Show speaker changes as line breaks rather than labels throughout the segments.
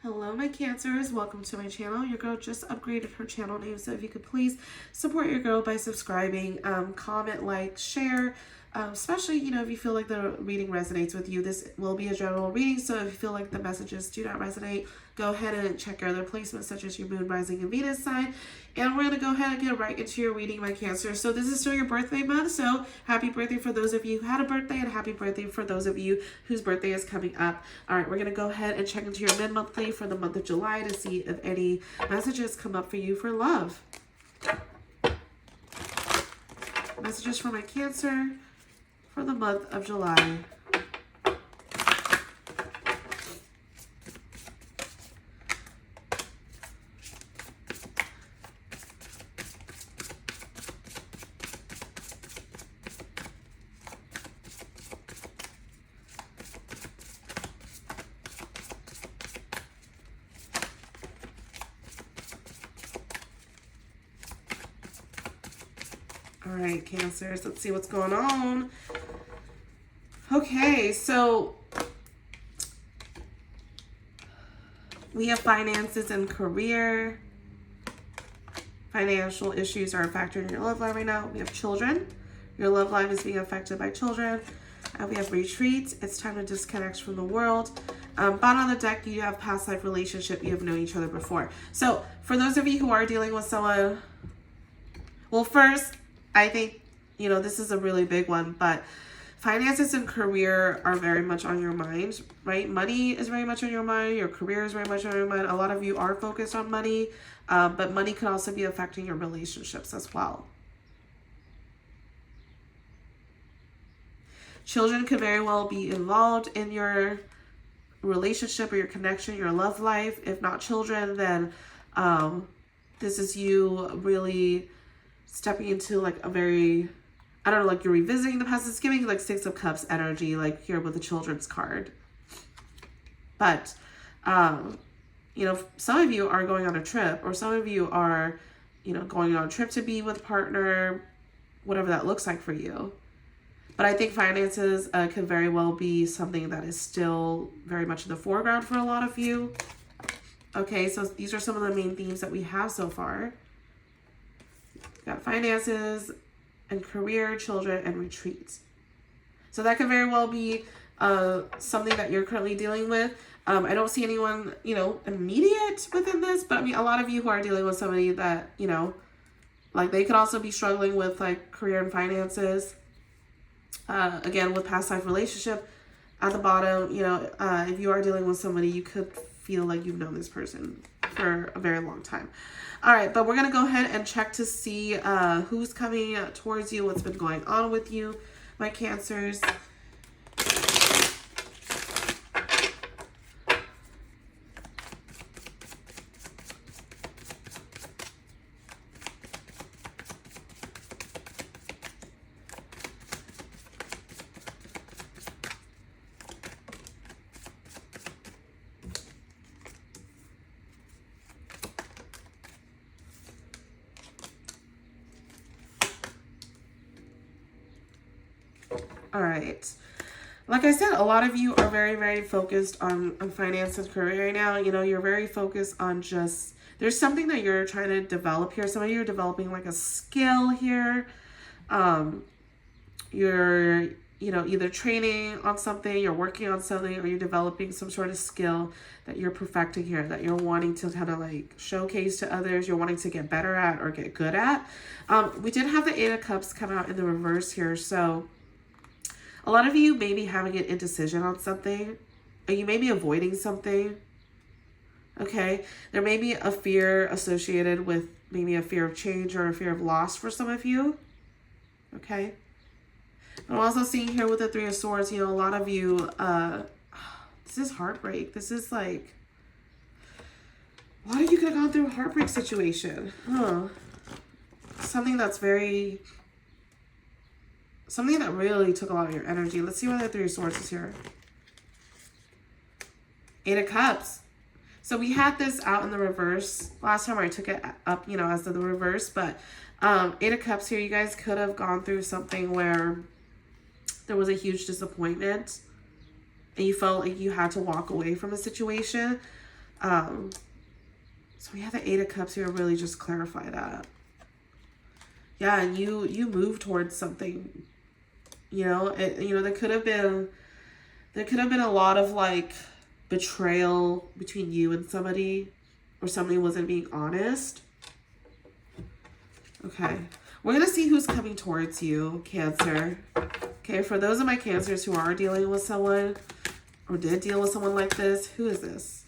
Hello, my Cancers. Welcome to my channel. Your girl just upgraded her channel name, so if you could please support your girl by subscribing, comment, like, share, especially, if you feel like the reading resonates with you. This will be a general reading, so if you feel like the messages do not resonate, go ahead and check your other placements, such as your moon, rising, and Venus sign. And we're going to go ahead and get right into your reading, my Cancer. So this is still your birthday month, so happy birthday for those of you who had a birthday, and happy birthday for those of you whose birthday is coming up. All right, we're going to go ahead and check into your mid-monthly for the month of July to see if any messages come up for you for love. Messages for my Cancer for the month of July. All right, Cancers, let's see what's going on. Okay, so we have finances and career. Financial issues are a factor in your love life right now. We have children. Your love life is being affected by children. We have retreat. It's time to disconnect from the world. Bottom of the deck, you have past life relationship. You have known each other before. So for those of you who are dealing with someone, well, first, I think, this is a really big one, but finances and career are very much on your mind, right? Money is very much on your mind. Your career is very much on your mind. A lot of you are focused on money, but money could also be affecting your relationships as well. Children could very well be involved in your relationship or your connection, your love life. If not children, then this is you really stepping into like a very, I don't know, like you're revisiting the past. It's giving like Six of Cups energy, like here with the children's card. But, some of you are going on a trip, or some of you are, going on a trip to be with a partner, whatever that looks like for you. But I think finances can very well be something that is still very much in the foreground for a lot of you. Okay, so these are some of the main themes that we have so far. Got finances and career, children, and retreats. So that could very well be something that you're currently dealing with. I don't see anyone, immediate within this, but I mean, a lot of you who are dealing with somebody that, like they could also be struggling with like career and finances. Again, with past life relationship at the bottom, if you are dealing with somebody, you could feel like you've known this person for a very long time. All right, but we're going to go ahead and check to see who's coming towards you, what's been going on with you, my Cancers. All right. Like I said, a lot of you are very, very focused on finance and career right now. You're very focused on just, there's something that you're trying to develop here. Some of you are developing like a skill here. You're, either training on something, you're working on something, or you're developing some sort of skill that you're perfecting here, that you're wanting to kind of like showcase to others, you're wanting to get better at or get good at. We did have the Eight of Cups come out in the reverse here, so a lot of you may be having an indecision on something, or you may be avoiding something, okay? There may be a fear associated with maybe a fear of change or a fear of loss for some of you, okay? But I'm also seeing here with the Three of Swords, a lot of you, this is heartbreak. This is like, a lot of you could have gone through a heartbreak situation. Something that really took a lot of your energy. Let's see what the Three of Swords is here. Eight of Cups. So we had this out in the reverse last time, I took it up, as the reverse. But Eight of Cups here, you guys could have gone through something where there was a huge disappointment and you felt like you had to walk away from a situation. So we have the Eight of Cups here, really just clarify that. Yeah, and you move towards something, you know, there could have been a lot of like betrayal between you and somebody, or somebody wasn't being honest. Okay, we're gonna see who's coming towards you, Cancer. Okay, for those of my Cancers who are dealing with someone or did deal with someone like this, who is this?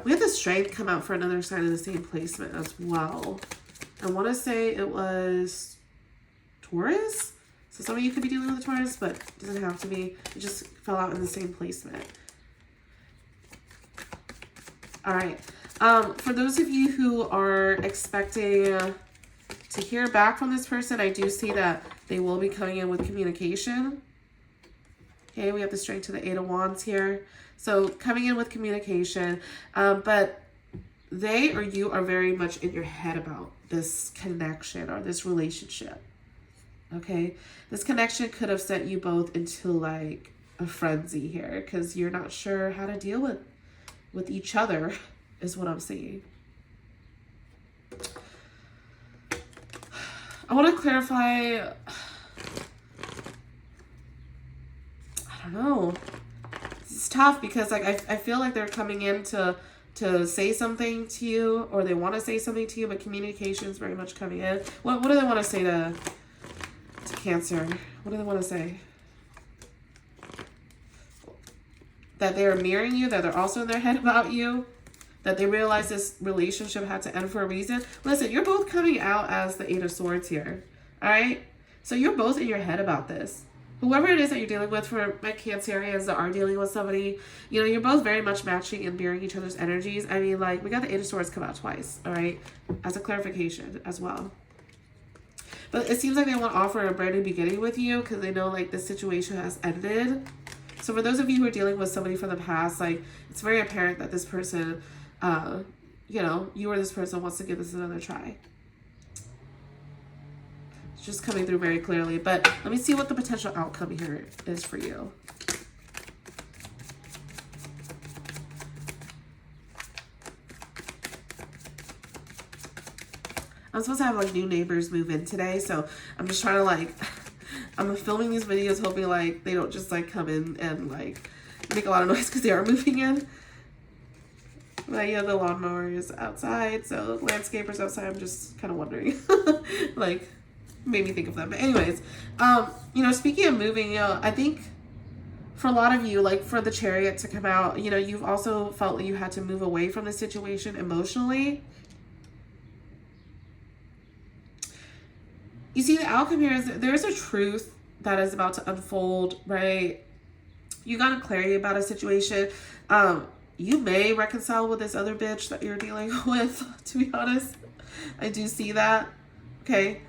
We had the Strength come out for another sign in the same placement as well. I want to say it was Taurus. So some of you could be dealing with a Taurus, but it doesn't have to be. It just fell out in the same placement. All right. For those of you who are expecting to hear back from this person, I do see that they will be coming in with communication. Okay, we have the Strength to the Eight of Wands here. So coming in with communication, but they or you are very much in your head about this connection or this relationship. Okay, this connection could have sent you both into like a frenzy here because you're not sure how to deal with each other, is what I'm seeing. I want to clarify. I don't know. It's tough because like I feel like they're coming in to say something to you, or they want to say something to you, but communication is very much coming in. What do they want to say to Cancer? What do they want to say? That they're mirroring you, that they're also in their head about you, that they realize this relationship had to end for a reason. Listen, you're both coming out as the Eight of Swords here. All right? So you're both in your head about this. Whoever it is that you're dealing with, for my Cancerians that are dealing with somebody, you know, you're both very much matching and mirroring each other's energies. I mean, like, we got the Eight of Swords come out twice, all right? As a clarification as well. But it seems like they want to offer a brand new beginning with you because they know, like, this situation has ended. So for those of you who are dealing with somebody from the past, like, it's very apparent that this person, you know, you or this person wants to give this another try. Just coming through very clearly, but let me see what the potential outcome here is for you. I'm supposed to have like new neighbors move in today, so I'm just trying to like, I'm filming these videos hoping like they don't just like come in and like make a lot of noise because they are moving in. But yeah, the lawnmower is outside, so landscapers outside, I'm just kind of wondering, like, made me think of them. But anyways, you know, speaking of moving, you know, I think for a lot of you, like for the Chariot to come out, you know, you've also felt like you had to move away from the situation emotionally. You see, the outcome here is that there's a truth that is about to unfold, right? You got clarity about a situation. You may reconcile with this other bitch that you're dealing with, to be honest. I do see that. Okay.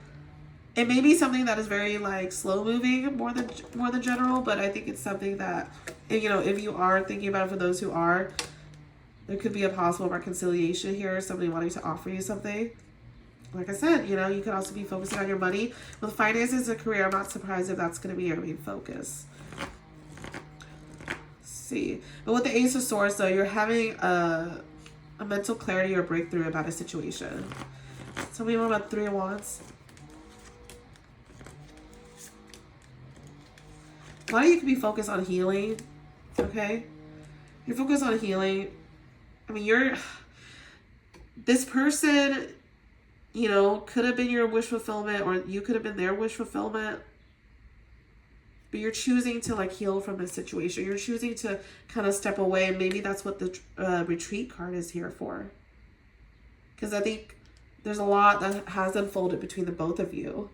It may be something that is very like slow moving more than general, but I think it's something that, you know, if you are thinking about it, for those who are, there could be a possible reconciliation here, somebody wanting to offer you something. Like I said, you know, you could also be focusing on your money. With finances and career, I'm not surprised if that's going to be your main focus. Let's see. But with the Ace of Swords, though, you're having a mental clarity or breakthrough about a situation. Tell me more about Three of Wands. A lot of you could be focused on healing, okay? You're focused on healing. I mean, this person, you know, could have been your wish fulfillment, or you could have been their wish fulfillment. But you're choosing to like heal from this situation. You're choosing to kind of step away, and maybe that's what the retreat card is here for. Because I think there's a lot that has unfolded between the both of you.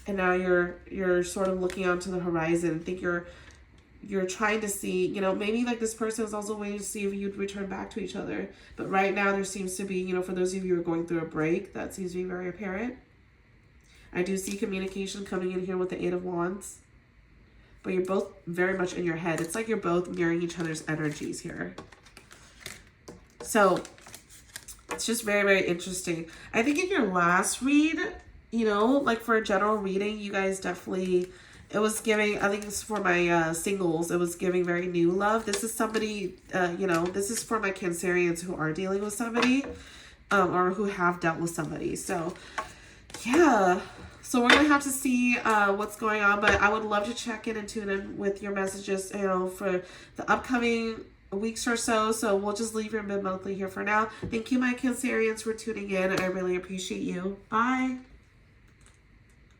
And now you're sort of looking onto the horizon. I think you're trying to see, you know, maybe like this person is also waiting to see if you'd return back to each other. But right now there seems to be, you know, for those of you who are going through a break, that seems to be very apparent. I do see communication coming in here with the Eight of Wands. But you're both very much in your head. It's like you're both mirroring each other's energies here. So it's just very, very interesting. I think in your last read, you know, like for a general reading, you guys definitely, it was giving, I think this is for my singles, it was giving very new love. This is somebody, you know, this is for my Cancerians who are dealing with somebody, or who have dealt with somebody. So, yeah. So we're going to have to see what's going on, but I would love to check in and tune in with your messages, you know, for the upcoming weeks or so. So we'll just leave your mid-monthly here for now. Thank you, my Cancerians, for tuning in. I really appreciate you. Bye.